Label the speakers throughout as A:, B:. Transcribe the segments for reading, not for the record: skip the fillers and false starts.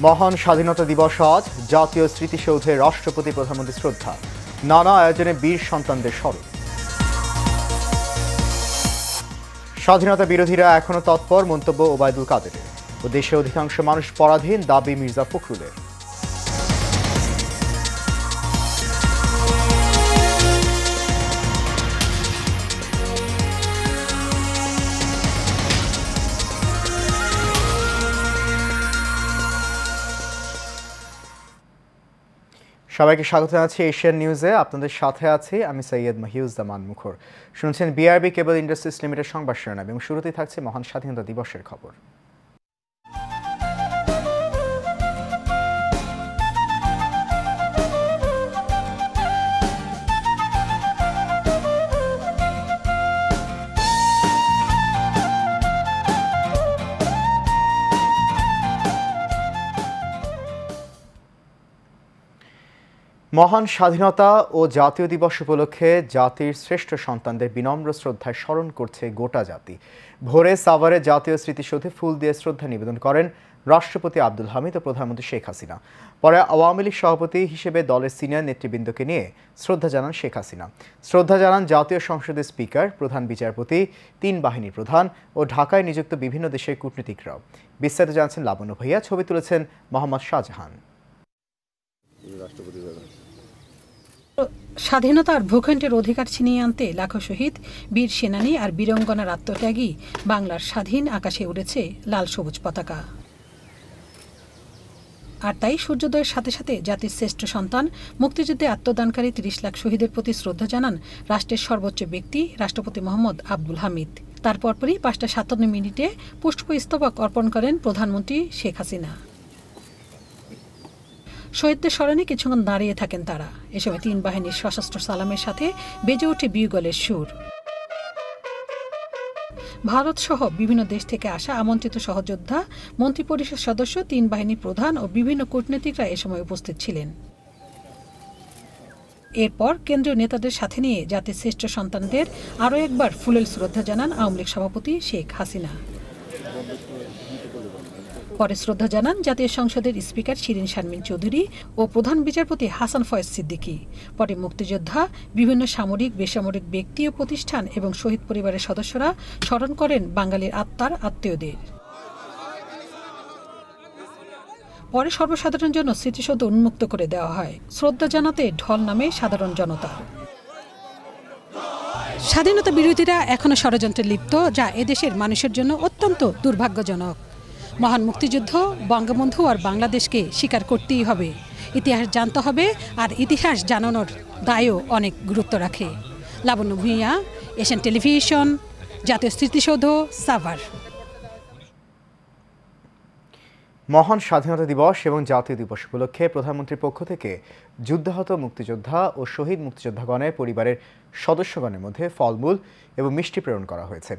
A: মহান স্বাধীনতা দিবস আজ জাতীয় স্মৃতিসৌধে রাষ্ট্রপতি প্রধানমন্ত্রী শ্রদ্ধা, নানা আয়োজনে বীর সন্তানদের স্মরণ। স্বাধীনতা বিরোধীরা এখনো তৎপর, মন্তব্য ওবায়দুল কাদেরের। ও দেশে অধিকাংশ মানুষ পরাধীন, দাবি মির্জা ফখরুলের। সবাইকে স্বাগত জানাচ্ছি এশিয়ান নিউজে। আপনাদের সাথে আছি আমি সৈয়দ মহিউজ্জামান মুখর। শুনছেন বিআরবি কেবল ইন্ডাস্ট্রিজ লিমিটেড সংবাদ শিরোনাম এবং শুরুতেই থাকছে মহান স্বাধীনতা দিবসের খবর। মহান স্বাধীনতা ও জাতীয় দিবস উপলক্ষে জাতির শ্রেষ্ঠ সন্তানদের বিনম্র শ্রদ্ধায় স্মরণ করছে গোটা জাতি। ভোরে সাভারে জাতীয় স্মৃতিসৌধে ফুল দিয়ে শ্রদ্ধা নিবেদন করেন রাষ্ট্রপতি আব্দুল হামিদ ও প্রধানমন্ত্রী শেখ হাসিনা। পরে আওয়ামী লীগ সভাপতি হিসেবে দলের সিনিয়র নেতৃবৃন্দকে নিয়ে শ্রদ্ধা জানান শেখ হাসিনা। শ্রদ্ধা জানান জাতীয় সংসদের স্পিকার, প্রধান বিচারপতি, ৩ বাহিনীর প্রধান ও ঢাকায় নিযুক্ত বিভিন্ন দেশের কূটনীতিকরাও। বিস্তারিত জানাচ্ছেন লাবণ্য ভাইয়া, ছবি তুলেছেন মোহাম্মদ শাহজাহান।
B: স্বাধীনতার ভূখণ্ডের অধিকার ছিনিয়ে আনতে লাখো শহীদ, বীর সেনানী আর বীরঙ্গনার আত্মত্যাগী বাংলার স্বাধীন আকাশে উড়েছে লাল সবুজ পতাকা। আর তাই সূর্যোদয়ের সাথে সাথে জাতির শ্রেষ্ঠ সন্তান, মুক্তিযুদ্ধে আত্মদানকারী ৩০ লাখ শহীদের প্রতি শ্রদ্ধা জানান রাষ্ট্রের সর্বোচ্চ ব্যক্তি রাষ্ট্রপতি মোহাম্মদ আব্দুল হামিদ। তার পরপরই ৫টা ৫৭ মিনিটে পুষ্পস্তবক অর্পণ করেন প্রধানমন্ত্রী শেখ হাসিনা। শহীদদের স্মরণে কিছুক্ষণ দাঁড়িয়ে থাকেন তারা। এ সময় ৩ বাহিনীর সশস্ত্র সালামের সাথে বেজে ওঠে বিউগলের সুর। ভারত সহ বিভিন্ন দেশ থেকে আসা আমন্ত্রিত সহযোদ্ধা, মন্ত্রিপরিষদ সদস্য, ৩ বাহিনীর প্রধান ও বিভিন্ন কূটনীতিকরা এ সময় উপস্থিত ছিলেন। এরপর কেন্দ্রীয় নেতাদের সাথে নিয়ে জাতির শ্রেষ্ঠ সন্তানদের আরও একবার ফুলেল শ্রদ্ধা জানান আওয়ামী লীগ সভাপতি শেখ হাসিনা। পরে শ্রদ্ধা জানান জাতীয় সংসদের স্পিকার শিরিন শারমিন চৌধুরী ও প্রধান বিচারপতি হাসান ফয়েজ সিদ্দিকী। পরে মুক্তিযোদ্ধা, বিভিন্ন সামরিক বেসামরিক ব্যক্তি ও প্রতিষ্ঠান এবং শহীদ পরিবারের সদস্যরা স্মরণ করেন বাঙালির আত্মার আত্মীয়দের। পরে সর্বসাধারণের জন্য স্মৃতিসৌধ উন্মুক্ত করে দেওয়া হয়। শ্রদ্ধা জানাতে ঢল নামে সাধারণ জনতা। স্বাধীনতা বিরোধীরা এখনো ষড়যন্ত্রে লিপ্ত, যা এদেশের মানুষের জন্য অত্যন্ত দুর্ভাগ্যজনক। মহান মুক্তিযুদ্ধ, বঙ্গবন্ধু আর বাংলাদেশকে স্বীকার করতেই হবে। ইতিহাস জানতে হবে, আর ইতিহাস জানানোর দায়ও অনেক গুরুত্ব রাখে। লাবণ্য ভূঁইয়া, এশিয়ান টেলিভিশন, জাতীয় স্মৃতিসৌধ, সাভার।
A: মহান স্বাধীনতা দিবস এবং জাতীয় দিবস উপলক্ষে প্রধানমন্ত্রীর পক্ষ থেকে যুদ্ধাহত মুক্তিযোদ্ধা ও শহীদ মুক্তিযোদ্ধাগণের পরিবারের সদস্যগণের মধ্যে ফলমূল এবং মিষ্টি প্রেরণ করা হয়েছে।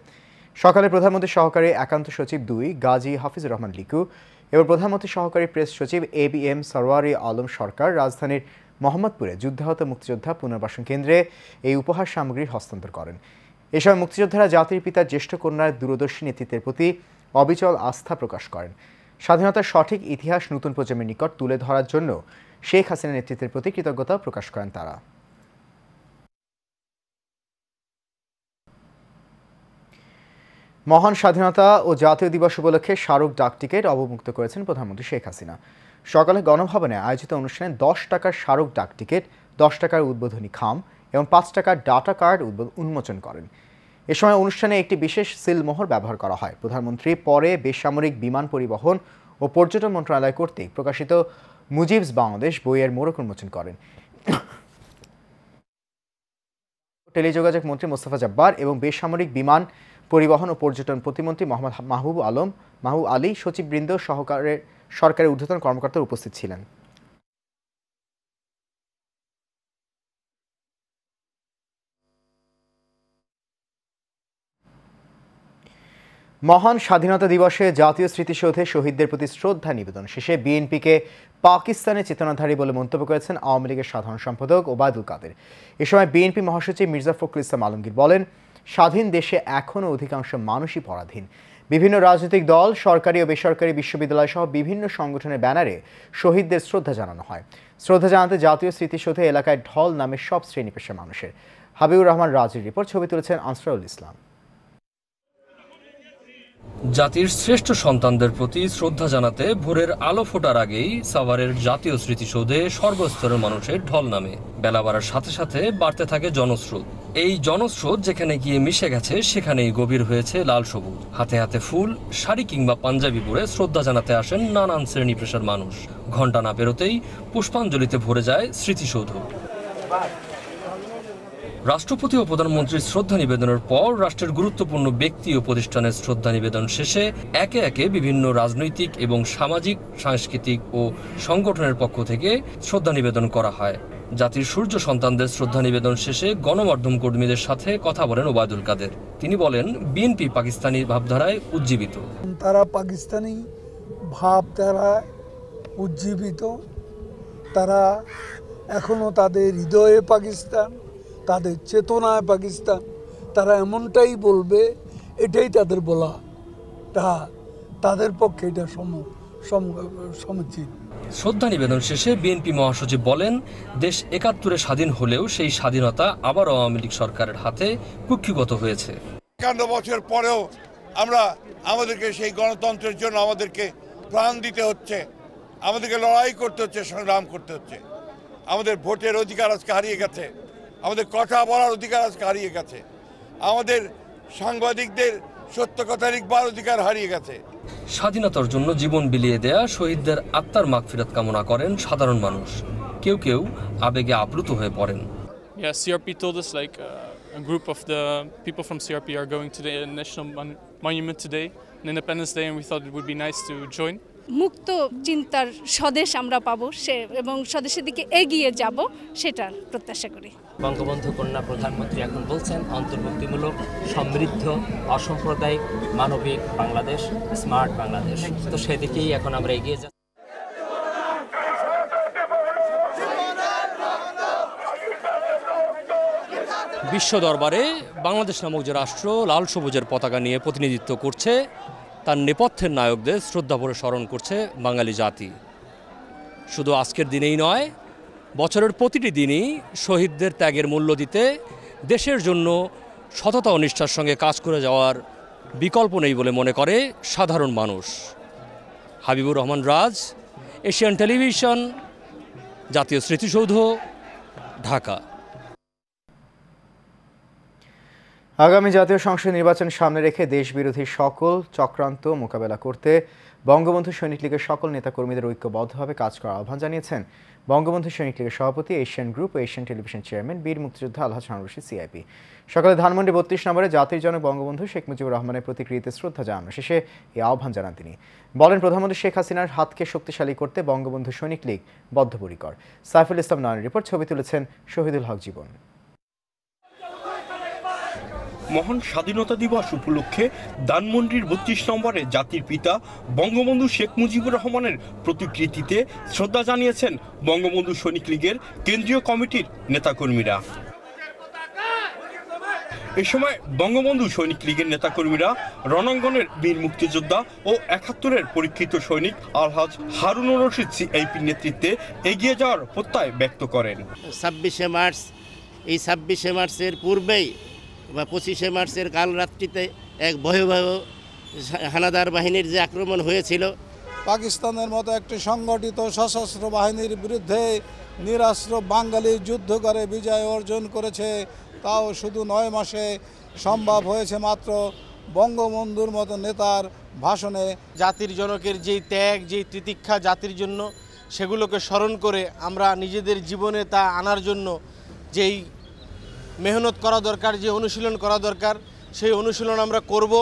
A: সকালে প্রধানমন্ত্রী সহকারী একান্ত সচিব ২ গাজী হাফিজুর রহমান লিকু এবং প্রধানমন্ত্রী সহকারী প্রেস সচিব ABM সরওয়ারি আলম সরকার রাজধানীর মোহাম্মদপুরে যুদ্ধাহত মুক্তিযোদ্ধা পুনর্বাসন কেন্দ্রে এই উপহার সামগ্রীর হস্তান্তর করেন। এ সময় মুক্তিযোদ্ধারা জাতির পিতার জ্যেষ্ঠ কন্যার দূরদর্শী নেতৃত্বের প্রতি অবিচল আস্থা প্রকাশ করেন। স্বাধীনতার সঠিক ইতিহাস নতুন প্রজন্মের নিকট তুলে ধরার জন্য শেখ হাসিনার নেতৃত্বের প্রতি কৃতজ্ঞতা প্রকাশ করেন তারা। মহান স্বাধীনতা ও জাতীয় দিবস উপলক্ষে স্মারক ডাক টিকিট অবমুক্ত করেছেন প্রধানমন্ত্রী শেখ হাসিনা। সকালে গণভবনে আয়োজিত অনুষ্ঠানে ১০ টাকার স্মারক ডাক টিকিট, ১০ টাকার উদ্বোধনী খাম এবং ৫ টাকার ডাটা কার্ড উন্মোচন করেন। এ সময় অনুষ্ঠানে একটি বিশেষ সিলমোহর ব্যবহার করা হয়। প্রধানমন্ত্রী পরে বেসামরিক বিমান পরিবহন ও পর্যটন মন্ত্রণালয় কর্তৃক প্রকাশিত মুজিবস বাংলাদেশ বইয়ের মোড়ক উন্মোচন করেন। টেলিযোগাযোগ মন্ত্রী মোস্তফা জব্বার এবং বেসামরিক বিমান পরিবহন ও পর্যটন প্রতিমন্ত্রী মোহাম্মদ মাহবুব আলী, সচিববৃন্দ, সরকারের ঊর্ধ্বতন কর্মকর্তারা উপস্থিত ছিলেন। মহান স্বাধীনতা দিবসে জাতীয় স্মৃতিসৌধে শহীদদের প্রতি শ্রদ্ধা নিবেদন শেষে বিএনপিকে পাকিস্তানের চেতনাধারী বলে মন্তব্য করেছেন আওয়ামী লীগের সাধারণ সম্পাদক ওবায়দুল কাদের। এ সময় বিএনপি মহাসচিব মির্জা ফখরুল ইসলাম আলমগীর বলেন, স্বাধীন দেশে এখনও অধিকাংশ মানুষই পরাধীন। বিভিন্ন রাজনৈতিক দল, সরকারি ও বেসরকারি বিশ্ববিদ্যালয় সহ বিভিন্ন সংগঠনের ব্যানারে শহীদদের শ্রদ্ধা জানানো হয়। শ্রদ্ধা জানাতে জাতীয় স্মৃতিসৌধে এলাকায় ঢল নামে সব শ্রেণী পেশার মানুষের। হাবিবুর রহমান রাজির রিপোর্ট, ছবি তুলেছেন আনসারুল ইসলাম।
C: জাতির শ্রেষ্ঠ সন্তানদের প্রতি শ্রদ্ধা জানাতে ভোরের আলো ফোটার আগেই সাভারের জাতীয় স্মৃতিসৌধে সর্বস্তরের মানুষের ঢল নামে। বেলা বাড়ার সাথে সাথে বাড়তে থাকে জনস্রোত। এই জনস্রোত যেখানে গিয়ে মিশে গেছে সেখানেই গভীর হয়েছে লাল সবুজ। হাতে হাতে ফুল, শাড়ি কিংবা পাঞ্জাবি পরে শ্রদ্ধা জানাতে আসেন নানান শ্রেণী পেশার মানুষ। ঘণ্টা না পেরোতেই পুষ্পাঞ্জলিতে ভরে যায় স্মৃতিসৌধ। রাষ্ট্রপতি ও প্রধানমন্ত্রীর শ্রদ্ধা নিবেদনের পর রাষ্ট্রের গুরুত্বপূর্ণ ব্যক্তি ও প্রতিষ্ঠানের শ্রদ্ধা নিবেদন শেষে একে একে বিভিন্ন রাজনৈতিক এবং সামাজিক, সাংস্কৃতিক ও সংগঠনের পক্ষ থেকে শ্রদ্ধা নিবেদন করা হয়। জাতির সূর্য সন্তানদের শ্রদ্ধা নিবেদন শেষে গণমাধ্যম কর্মীদের সাথে কথা বলেন ওবায়দুল কাদের। তিনি বলেন, বিএনপি পাকিস্তানি ভাবধারায় উজ্জীবিত।
D: তারা পাকিস্তানি ভাবধারায় উজ্জীবিত। তারা এখনো তাদের হৃদয়ে পাকিস্তান, তাদের চেতনায় পাকিস্তান। তারা এমনটাই বলবে, এটাই তাদের বলা, তাদের পক্ষে এটা সমীচীন।
C: শ্রদ্ধা নিবেদন শেষে বিএনপি মহাসচিব বলেন, দেশ ৭১-এ স্বাধীন হলেও সেই স্বাধীনতা আবার আওয়ামী লীগ সরকারের হাতে কুক্ষিগত হয়েছে।
E: ৫১ বছর পরেও আমাদেরকে সেই গণতন্ত্রের জন্য আমাদেরকে প্রাণ দিতে হচ্ছে, আমাদেরকে লড়াই করতে হচ্ছে, সংগ্রাম করতে হচ্ছে। আমাদের ভোটের অধিকার আজকে হারিয়ে গেছে, আমাদের কথা বলার অধিকার আজকে হারিয়ে গেছে, আমাদের সাংবাদিকদের সত্য কথা লিখবার অধিকার হারিয়ে গেছে।
C: স্বাধীনতার জন্য জীবন বিলিয়ে দেয়া শহীদদের আত্মার মাগফিরাত কামনা করেন সাধারণ মানুষ। কেউ কেউ আবেগে আপ্লুত হয়ে পড়েন।
F: Yeah, CRP told us a group of the people from CRP are going to the National Monument today, on Independence Day, and we thought it would be nice to join.
G: মুক্ত চিন্তার স্বদেশ আমরা পাবো এবং স্বদেশের দিকে এগিয়ে যাব, সেটার প্রত্যাশা করি।
H: বঙ্গবন্ধু কন্যা প্রধানমন্ত্রী এখন বলছেন অন্তর্ভুক্তিমূলক, সমৃদ্ধ, অসাম্প্রদায়িক, মানবিক বাংলাদেশ, স্মার্ট বাংলাদেশ। তো সেদিকেই এখন আমরা এগিয়ে যাচ্ছি।
C: বিশ্ব দরবারে বাংলাদেশ নামক যে রাষ্ট্র লাল সবুজের পতাকা নিয়ে প্রতিনিধিত্ব করছে, তার নেপথ্যের নায়কদের শ্রদ্ধাভরে স্মরণ করছে বাঙালি জাতি। শুধু আজকের দিনেই নয়, বছরের প্রতিটি দিনই শহীদদের ত্যাগের মূল্য দিতে দেশের জন্য সততা ও নিষ্ঠার সঙ্গে কাজ করে যাওয়ার বিকল্প নেই বলে মনে করে সাধারণ মানুষ। হাবিবুর রহমান রাজ, এশিয়ান টেলিভিশন, জাতীয় স্মৃতিসৌধ, ঢাকা।
A: আগামী জাতীয় সংসদ নির্বাচন সামনে রেখে দেশবিরোধী সকল চক্রান্ত মোকাবেলা করতে বঙ্গবন্ধু সৈনিক লীগের সকল নেতাকর্মীদের ঐক্যবদ্ধভাবে কাজ করার আহ্বান জানিয়েছেন বঙ্গবন্ধু সৈনিক লীগের সভাপতি, এশিয়ান গ্রুপ ও এশিয়ান টেলিভিশন চেয়ারম্যান, বীর মুক্তিযোদ্ধা আলহাজ হারুন রশিদ সিআইপি। সকালে ধানমন্ডি ৩২ নম্বরে জাতির জনক বঙ্গবন্ধু শেখ মুজিবুর রহমানের প্রতিকৃতিতে শ্রদ্ধা জানানো শেষে এই আহ্বান জানান তিনি। বলেন, প্রধানমন্ত্রী শেখ হাসিনার হাতকে শক্তিশালী করতে বঙ্গবন্ধু সৈনিক লীগ বদ্ধপরিকর। সাইফুল ইসলাম নয়নের রিপোর্ট, ছবি তুলেছেন শহীদুল হক জীবন।
I: মহান স্বাধীনতা দিবস উপলক্ষে ধানমন্ডির ৩২ নম্বরে জাতির পিতা বঙ্গবন্ধু শেখ মুজিবুর রহমানের প্রতিকৃতিতে শ্রদ্ধা জানিয়েছেন বঙ্গবন্ধু সৈনিক লীগের কেন্দ্রীয় কমিটির নেতাকর্মীরা। এ সময় বঙ্গবন্ধু সৈনিক লীগের নেতাকর্মীরা রণাঙ্গনের বীর মুক্তিযোদ্ধা ও ৭১-এর পরীক্ষিত সৈনিক আলহাজ হারুন রশিদ সিআইপির নেতৃত্বে এগিয়ে যাওয়ার প্রত্যয় ব্যক্ত করেন।
J: ২৬শে মার্চ, এই ২৬শে মার্চের পূর্বেই বা ২৫শে মার্চের কাল রাত্রিতে এক ভয়াবহ হানাদার বাহিনীর যে আক্রমণ হয়েছিল,
D: পাকিস্তানের মতো একটি সংগঠিত সশস্ত্র বাহিনীর বিরুদ্ধে নিরাস্ত্র বাঙালি যুদ্ধ করে বিজয় অর্জন করেছে, তাও শুধু ৯ মাসে সম্ভব হয়েছে মাত্র বঙ্গবন্ধুর মতো নেতার ভাষণে।
K: জাতির জনকের যেই ত্যাগ, যেই তিতিক্ষা জাতির জন্য, সেগুলোকে স্মরণ করে আমরা নিজেদের জীবনে তা আনার জন্য যেই মেহনত করা দরকার, যে অনুশীলন করা দরকার, সেই অনুশীলন আমরা করব।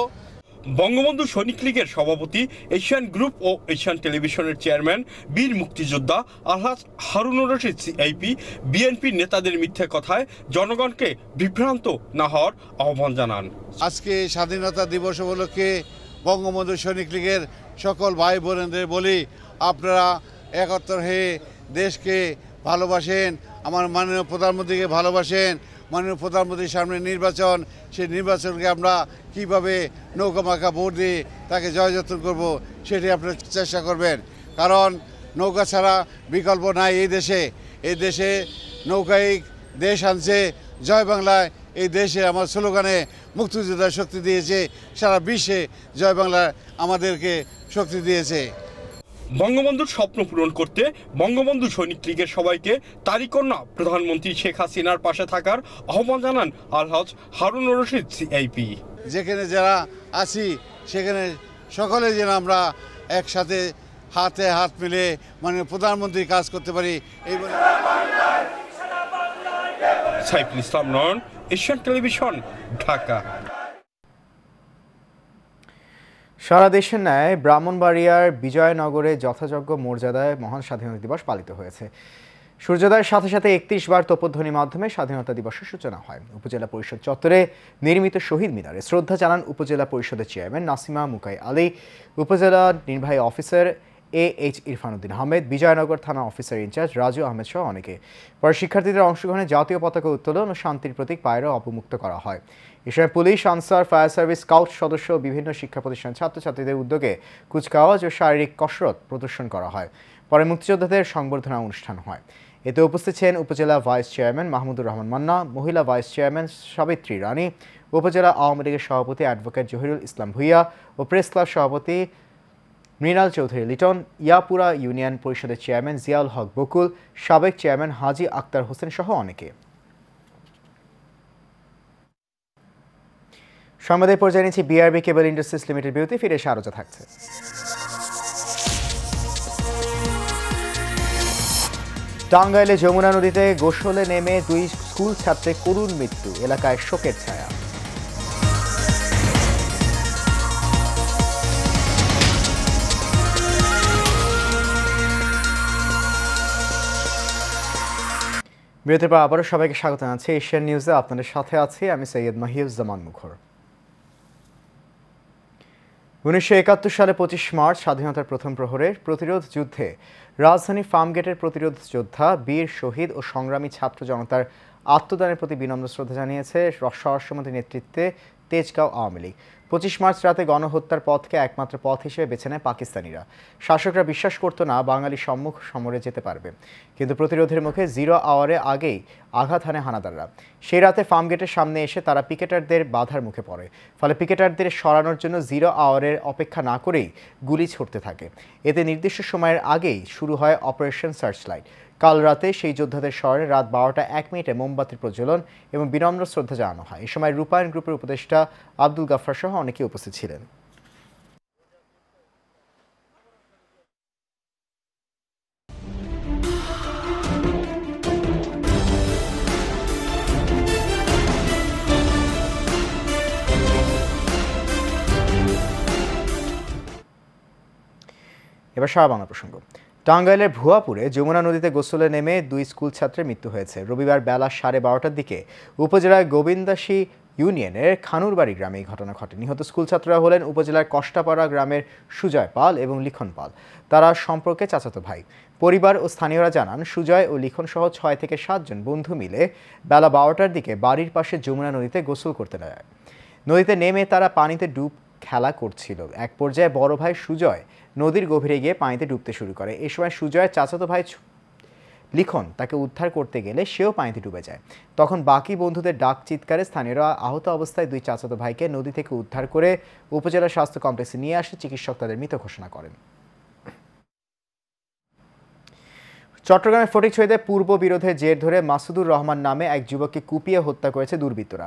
I: বঙ্গবন্ধু সৈনিক লীগের সভাপতি, এশিয়ান গ্রুপ ও এশিয়ান টেলিভিশনের চেয়ারম্যান, বীর মুক্তিযোদ্ধা আলহাজ হারুন রশিদ সিআইপি বিএনপির নেতাদের মিথ্যে কথায় জনগণকে বিভ্রান্ত না হওয়ার আহ্বান জানান।
L: আজকে স্বাধীনতা দিবস উপলক্ষে বঙ্গবন্ধু সৈনিক লীগের সকল ভাই বোনেদের বলি, আপনারা একত্র হয়ে দেশকে ভালোবাসেন, আমার মাননীয় প্রধানমন্ত্রীকে ভালোবাসেন, মাননীয় প্রধানমন্ত্রীর সামনে নির্বাচন, সেই নির্বাচনকে আমরা কীভাবে নৌকামাখা ভোট দিয়ে তাকে জয়যত্ন করব সেটি আপনারা চেষ্টা করবেন। কারণ নৌকা ছাড়া বিকল্প নাই এই দেশে নৌকায়িক দেশ আনছে জয় বাংলায়। এই দেশে আমার স্লোগানে মুক্তিযোদ্ধার শক্তি দিয়েছে, সারা বিশ্বে জয় বাংলা আমাদেরকে শক্তি দিয়েছে।
I: বঙ্গবন্ধুর স্বপ্ন পূরণ করতে বঙ্গবন্ধু সৈনিক লীগের সবাইকে তারই কন্যা প্রধানমন্ত্রী শেখ হাসিনার পাশে থাকার আহ্বান জানান আলহাজ হারুনুর রশিদ সিআইপি।
L: যেখানে যারা আছি সেখানে সকলে যেন আমরা একসাথে হাতে হাত মিলে মাননীয় প্রধানমন্ত্রীর কাজ করতে পারি এই বলে।
I: সাইফুল ইসলাম নয়ন, এশিয়ান টেলিভিশন, ঢাকা।
A: সারা দেশের ন্যায় ব্রাহ্মণবাড়িয়ার বিজয়নগরে যথাযোগ্য মর্যাদায় মহান স্বাধীনতা দিবস পালিত হয়েছে। সূর্যোদয়ের সাথে সাথে ৩১ বার তোপধ্বনির মাধ্যমে স্বাধীনতা দিবসের সূচনা হয়। উপজেলা পরিষদ চত্বরে নির্মিত শহীদ মিনারে শ্রদ্ধা জানান উপজেলা পরিষদের চেয়ারম্যান নাসিমা মুকাই আলী, উপজেলা নির্বাহী অফিসার AH ইরফানুদ্দিন আহমেদ, বিজয়নগর থানা অফিসার ইনচার্জ রাজু আহমেদ সহ অনেকে। পরে শিক্ষার্থীদের অংশগ্রহণে জাতীয় পতাকা উত্তোলন ও শান্তির প্রতীক পায়রা অবমুক্ত করা হয়। এ সময় police, answer, fire service, scout সদস্য বিভিন্ন শিক্ষা প্রতিষ্ঠান ছাত্রছাত্রীদের উদ্যোগে কুচকাওয়াজ ও শারীরিক কসরত প্রদর্শন করা হয়। পরে মুক্তিযোদ্ধাদের সংবর্ধনা অনুষ্ঠান হয়। এতে উপস্থিত ছিলেন উপজেলা ভাইস চেয়ারম্যান মাহমুদুর রহমান মান্না, মহিলা ভাইস চেয়ারম্যান সাবিত্রী রানী, উপজেলা আওয়ামী লীগের সভাপতি অ্যাডভোকেট জহিরুল ইসলাম ভুইয়া ও প্রেস ক্লাব সভাপতি মৃণাল চৌধুরী লিটন, ইয়াপুরা ইউনিয়ন পরিষদের চেয়ারম্যান জিয়াউল হক বকুল, সাবেক চেয়ারম্যান হাজি আক্তার হোসেন সহ অনেকে। সংবাদের পর্যায়ে নিচ্ছি বিআরবি কেবল ইন্ডাস্ট্রিজ লিমিটেড বিরতি, ফিরে এসে আলোচনা থাকছে। টাঙ্গাইলে যমুনা নদীতে গোসলে নেমে 2 স্কুল ছাত্রের করুণ মৃত্যু, এলাকায় শোকের ছায়া। বিরতির পর আবারও সবাইকে স্বাগত জানাচ্ছি এশিয়ান নিউজে। আপনাদের সাথে আছি আমি সৈয়দ মাহিউজ্জামান মুখর। 1971 সালে 25 মার্চ স্বাধীনতার প্রথম প্রহরের প্রতিরোধ যুদ্ধে রাজধানীর ফার্মগেটের প্রতিরোধ যোদ্ধা, বীর, শহীদ ও সংগ্রামী ছাত্র জনতার আত্মদানের প্রতি বিনম্র শ্রদ্ধা জানিয়েছে স্বরাষ্ট্রমন্ত্রীর নেতৃত্বে তেজগাঁও আওয়ামী লীগ। 25 মার্চ রাতে গণহত্যার পথকে একমাত্র পথ হিসেবে বেছে নেয় পাকিস্তানিরা। শাসকরা বিশ্বাস করত না বাঙালি সম্মুখ সমরে যেতে পারবে, কিন্তু প্রতিরোধের মুখে 0 আওয়ারে আগেই আঘাত হানে হানাদাররা। সেই রাতে ফার্মগেটের সামনে এসে তারা পিকেটারদের বাধার মুখে পড়ে, ফলে পিকেটারদের সরানোর জন্য 0 আওয়ারের অপেক্ষা না করেই গুলি ছুড়তে থাকে। এতে নির্দিষ্ট সময়ের আগেই শুরু হয় অপারেশন সার্চলাইট। কাল রাতে সেই যোদ্ধাদের স্মরণে রাত 12টা 1 মিনিটে মোমবাতির প্রজ্বলন এবং বিনম্র শ্রদ্ধা জানানো হয়। এই সময় রূপায়ণ গ্রুপের উপদেষ্টা আব্দুল গাফফার সহ অনেকে উপস্থিত ছিলেন। এবার সারা বাংলা প্রসঙ্গ। টাঙ্গাইলের ভুয়াপুরে যমুনা নদীতে গোসলে নেমে 2 স্কুল ছাত্রের মৃত্যু হয়েছে। রবিবার বেলা 12:30টার দিকে উপজেলার গোবিন্দাসী ইউনিয়নের খানুরবাড়ি গ্রামে এই ঘটনা ঘটে। নিহত স্কুল ছাত্ররা হলেন উপজেলার কষ্টাপাড়া গ্রামের সুজয় পাল এবং লিখন পাল। তারা সম্পর্কে চাচাতো ভাই। পরিবার ও স্থানীয়রা জানান, সুজয় ও লিখন সহ 6 থেকে 7 জন বন্ধু মিলে বেলা 12টার দিকে বাড়ির পাশে যমুনা নদীতে গোসল করতে যায়। নদীতে নেমে তারা পানিতে ডুব খেলা করছিল। এক পর্যায়ে বড় ভাই সুজয় নদীর গভীরে গিয়ে পানিতে ডুবতে শুরু করে। এই সময় সুজয়ের চাচাতো ভাই লিখন তাকে উদ্ধার করতে গেলে সেও পানিতে ডুবে যায়। তখন বাকি বন্ধুদের ডাক চিৎকারে স্থানীয়রা আহত অবস্থায় 2 চাচাতো ভাইকে নদী থেকে উদ্ধার করে উপজেলা স্বাস্থ্য কমপ্লেক্সে নিয়ে আসে। চিকিৎসক তাদের মৃত ঘোষণা করেন। চট্টগ্রামের ফটিকছড়িতে পূর্ব বিরোধের জের ধরে মাসুদুর রহমান নামে এক যুবককে কুপিয়ে হত্যা করেছে দুর্বৃত্তরা।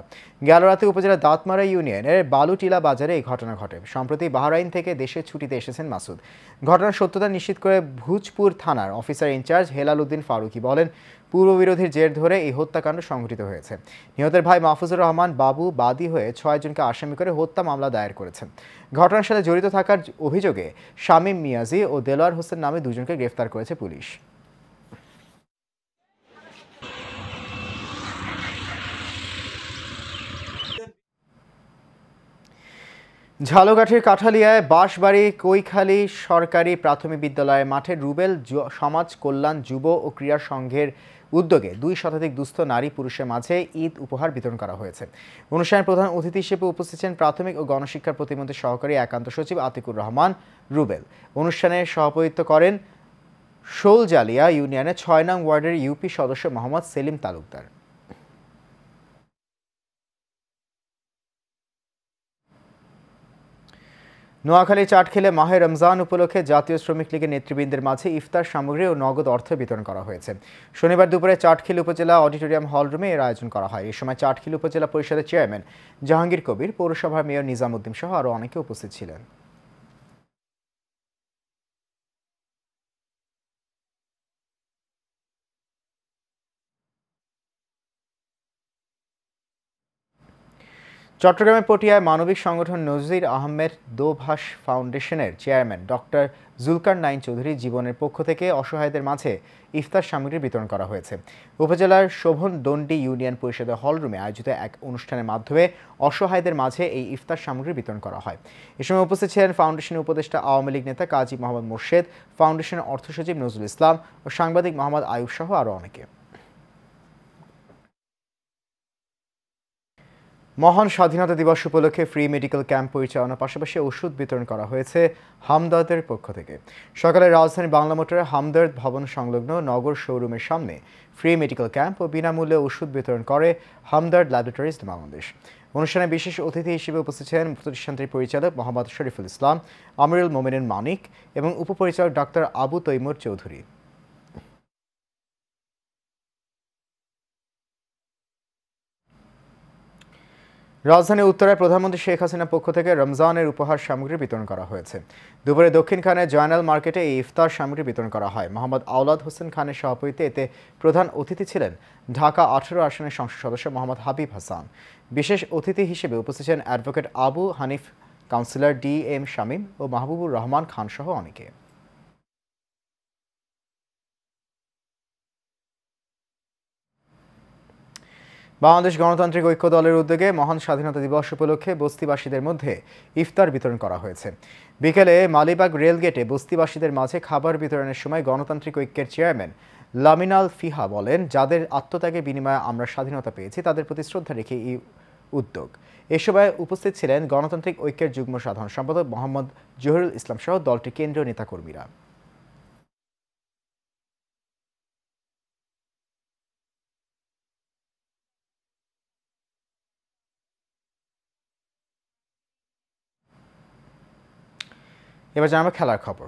A: গেল রাতে উপজেলার দাঁতমারা ইউনিয়নের বালুটিলা বাজারে এই ঘটনা ঘটে। সম্প্রতি বাহরাইন থেকে দেশে ছুটিতে এসেছেন মাসুদ। ঘটনার সত্যতা নিশ্চিত করে ভুজপুর থানার অফিসার ইনচার্জ হেলাল উদ্দিন ফারুকি বলেন, পূর্ব বিরোধীর জের ধরে এই হত্যাকাণ্ড সংঘটিত হয়েছে। নিহতের ভাই মাহফুজুর রহমান বাবু বাদী হয়ে 6 জনকে আসামি করে হত্যা মামলা দায়ের করেছেন। ঘটনার সাথে জড়িত থাকার অভিযোগে শামীম মিয়াজি ও দেলোয়ার হোসেন নামে 2 জনকে গ্রেফতার করেছে পুলিশ। ঝালকাঠির কাঠালিয়ায় বাঁশবাড়ি কৈখালী সরকারি প্রাথমিক বিদ্যালয়ের মাঠে রুবেল সমাজ কল্যাণ যুব ও ক্রীড়া সংঘের উদ্যোগে 2 শতাধিক দুস্থ নারী পুরুষের মাঝে ঈদ উপহার বিতরণ করা হয়েছে। অনুষ্ঠানের প্রধান অতিথি হিসেবে উপস্থিত ছিলেন প্রাথমিক ও গণশিক্ষা প্রতিমন্ত্রীর সহকারী একান্ত সচিব আতিকুর রহমান রুবেল। অনুষ্ঠানে সভাপতিত্ব করেন শোলজালিয়া ইউনিয়নের 6 নং ওয়ার্ডের ইউপি সদস্য মোহাম্মদ সেলিম তালুকদার। নোয়াখালী চাটখিলে মাহে রমজান উপলক্ষে জাতীয় শ্রমিক লীগের নেতৃবৃন্দের মাঝে ইফতার সামগ্রী ও নগদ অর্থ বিতরণ করা হয়েছে। শনিবার দুপুরে চাটখিল উপজেলা অডিটোরিয়াম হল রুমে এর আয়োজন করা হয়। এই সময় চাটখিল উপজেলা পরিষদের চেয়ারম্যান জাহাঙ্গীর কবির, পৌরসভার মেয়র নিজামউদ্দিন সহ আরও অনেকে উপস্থিত ছিলেন। চট্টগ্রামের পটিয়ায় মানবিক সংগঠন নজির আহমেদ দোভাষ ফাউন্ডেশনের chairman doctor Zulkar nine Chowdhury জীবনের পক্ষ থেকে অসহায়দের মাঝে ইফতার সামগ্রী বিতরণ করা হয়েছে। উপজেলার শোভন দণ্ডি ইউনিয়ন পরিষদের হলরুমে আয়োজিত এক অনুষ্ঠানের মাধ্যমে অসহায়দের মাঝে এই ইফতার সামগ্রী বিতরণ করা হয়। এ সময় উপস্থিত ছিলেন ফাউন্ডেশনের উপদেষ্টা আওয়ামী লীগ নেতা কাজী মোহাম্মদ মোর্শেদ, ফাউন্ডেশনের অর্থ সচিব নজরুল ইসলাম ও সাংবাদিক মোহাম্মদ আয়ুব সহ আরও অনেকে। মহান স্বাধীনতা দিবস উপলক্ষে ফ্রি মেডিকেল ক্যাম্প পরিচালনার পাশাপাশি ওষুধ বিতরণ করা হয়েছে হামদর্দের পক্ষ থেকে। সকালে রাজধানী বাংলা মোটরে হামদর্দ ভবন সংলগ্ন নগর শোরুমের সামনে ফ্রি মেডিকেল ক্যাম্প ও বিনামূল্যে ওষুধ বিতরণ করে হামদর্দ ল্যাবরেটরিজ বাংলাদেশ। অনুষ্ঠানে বিশেষ অতিথি হিসেবে উপস্থিত ছিলেন প্রতিষ্ঠানটির পরিচালক মোহাম্মদ শরীফুল ইসলাম, আমিরুল মোমিনিন মানিক এবং উপপরিচালক ডাক্তার আবু তৈমুর চৌধুরী। রাজধানী উত্তরায় প্রধানমন্ত্রী শেখ হাসিনার পক্ষ থেকে রমজানের উপহার সামগ্রী বিতরণ করা হয়েছে। দুপুরে দক্ষিণখানে জয়নাল মার্কেটে এই ইফতার সামগ্রী বিতরণ করা হয়। মোহাম্মদ আওলাদ হোসেন খানের সভাপতিত্বে এতে প্রধান অতিথি ছিলেন ঢাকা 18 আসনের সংসদ সদস্য মোহাম্মদ হাবিব হাসান। বিশেষ অতিথি হিসেবে উপস্থিত ছিলেন advocate Abu Hanif, councillor DM Shamim ও মাহবুবুর রহমান খান সহ অনেকে। বাংলাদেশ গণতান্ত্রিক ঐক্য দলের উদ্যোগে মহান স্বাধীনতা দিবস উপলক্ষে বস্তিবাসীদের মধ্যে ইফতার বিতরণ করা হয়েছে। বিকেলে মালিবাগ রেলগেটে বস্তিবাসীদের মাঝে খাবার বিতরণের সময় গণতান্ত্রিক ঐক্যের চেয়ারম্যান লামিনাল ফিহা বলেন, যাদের আত্মত্যাগের বিনিময়ে আমরা স্বাধীনতা পেয়েছি তাদের প্রতি শ্রদ্ধা রেখে এই উদ্যোগ। এ সময় উপস্থিত ছিলেন গণতান্ত্রিক ঐক্যের যুগ্ম সাধারণ সম্পাদক মোহাম্মদ জহিরুল ইসলাম সহ দলটির কেন্দ্রীয় নেতাকর্মীরা। এবার জানাবো খেলার খবর।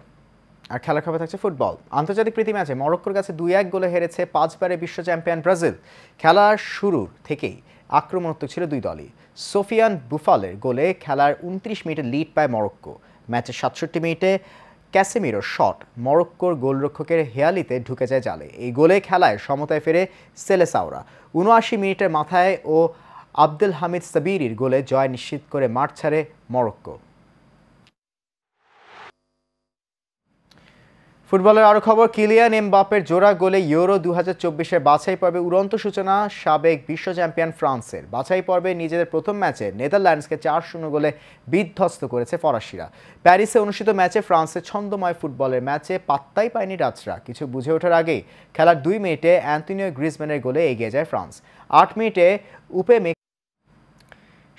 A: আর খেলার খবর থাকছে ফুটবল। আন্তর্জাতিক প্রীতি ম্যাচে মরক্কোর কাছে 2-1 গোলে হেরেছে 5বারের বিশ্ব চ্যাম্পিয়ন ব্রাজিল। খেলার শুরুর থেকেই আক্রমণাত্মক ছিল দুই দলই। সোফিয়ান বুফালের গোলে খেলার 29 মিনিটে লিড পায় মরক্কো। ম্যাচের 67 মিনিটে ক্যাসেমিরোর শট মরক্কোর গোলরক্ষকের হেয়ালিতে ঢুকে যায় জালে। এই গোলে খেলায় সমতায় ফেরে সেলেসাওরা। 79 মিনিটের মাথায় ও আব্দুল হামিদ সাবিরির গোলে জয় নিশ্চিত করে মাঠ ছাড়ে মরক্কো। ফুটবলের আরও খবর, কিলিয়ান এমবাপ্পের জোড়া গোলে ইউরো 2024-এর বাছাই পর্বে উড়ন্ত সূচনা সাবেক বিশ্ব চ্যাম্পিয়ন ফ্রান্সের। বাছাই পর্বে নিজেদের প্রথম ম্যাচে নেদারল্যান্ডসকে 4-0 গোলে বিধ্বস্ত করেছে ফরাসিরা। প্যারিসে অনুষ্ঠিত ম্যাচে ফ্রান্সের ছন্দময় ফুটবলের ম্যাচে পাত্তাই পায়নি ডাচরা। কিছু বুঝে ওঠার আগেই খেলার 2 মিনিটে অ্যান্তোনিও গ্রিজম্যানের গোলে এগিয়ে যায় ফ্রান্স। 8 মিনিটে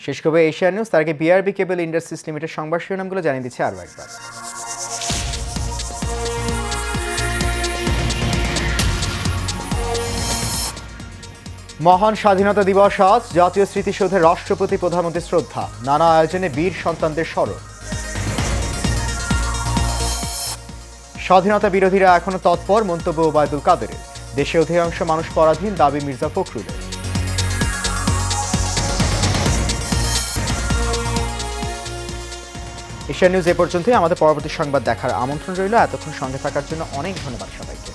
A: শেষ করবে এশিয়ান নিউজ। তার আগে BRB কেবল ইন্ডাস্ট্রিজ লিমিটেড সংবাদ শিরোনামগুলো জানিয়ে দিচ্ছে আরও একবার। মহান স্বাধীনতা দিবস আজ। জাতীয় স্মৃতিসৌধে রাষ্ট্রপতি প্রধানমন্ত্রীর শ্রদ্ধা। নানা আয়োজনে বীর সন্তানদের স্মরণ। স্বাধীনতা বিরোধীরা এখনো তৎপর, মন্তব্য ওবায়দুল কাদেরের। দেশে অধিকাংশ মানুষ পরাধীন, দাবি মির্জা ফখরুলের। এশিয়ান নিউজ এ পর্যন্তই। আমাদের পরবর্তী সংবাদ দেখার আমন্ত্রণ রইল। এতক্ষণ সঙ্গে থাকার জন্য অনেক ধন্যবাদ সবাইকে।